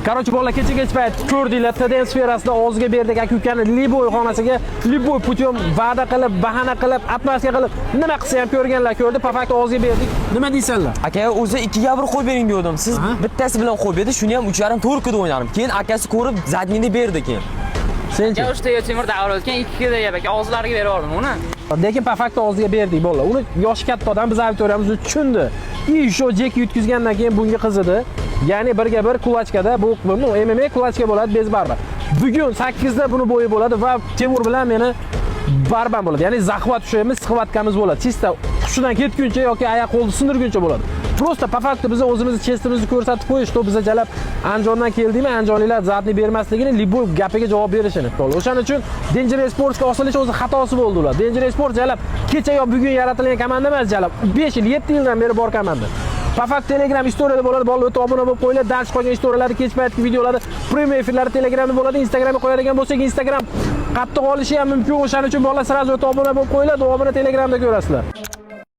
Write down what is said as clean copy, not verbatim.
Короче, bolalar kech payt ko'rdinglar, TDM sferasida o'ziga berdik aka-ukani Liboy xonasiga, Liboy putyom va'da qilib, bahana qilib, atmosfera qilib, nima qilsa ham ko'rganlar ko'rdi, po faktu o'ziga berdik. Nima deysanlar? Aka, o'zi 2 ga 1 qo'yib bering degandim. Siz bittasi bilan qo'yib berdi, shuni ham 3,5 to'rkida o'ynardim. Keyin akasi ko'rib, zadnini berdi keyin. Senchi? Ya uchta temir davlatgan 2 ga aka og'izlariga berib yubordim uni. Lekin po faktu o'ziga berdik bolalar. Uni yoshi katta odam biz auditoriyamizni tushundi. Shu jek yutkizgandan keyin bunga qizidi. Ya'ni 1 ga 1 kulachkada bu MMA kulachka bo'ladi, bez barba. Bugun 8 da buni bo'yi bo'ladi va Temur bilan meni barban bo'ladi. Ya'ni zaxvat tushaymiz, siqvatkamiz bo'ladi. Chista hushidan ketguncha yoki oyoq qo'lni sindirguncha bo'ladi. Prosta po faktu biz o'zimizni chestimizni ko'rsatib qo'yish, to biza jalab Andijondan keldingmi, andijonliklar zatni bermasligini, Liboy gapiga javob berishini. O'shaning uchun Dangerous Sportsga osilish o'zi xatosi bo'ldi ular. Dangerous Sport jalab kecha yo bugun yaratilgan komanda emas, jalab 5 yil, 7 yildan beri bor komanda. Po faktu Telegram istoriyada bo'ladi, bolalar o'ta obuna bo'lib qo'yinglar, dars qolgan istoriyalarni, kech paytgi videolarni, premium efirlari Telegramda bo'ladi, Instagramga qo'yadigan bo'lsak, Instagram qattiq olishi ham mumkin. O'shaning uchun bolalar sirazu o'ta obuna bo'lib qo'yinglar, davomini Telegramda ko'rasizlar.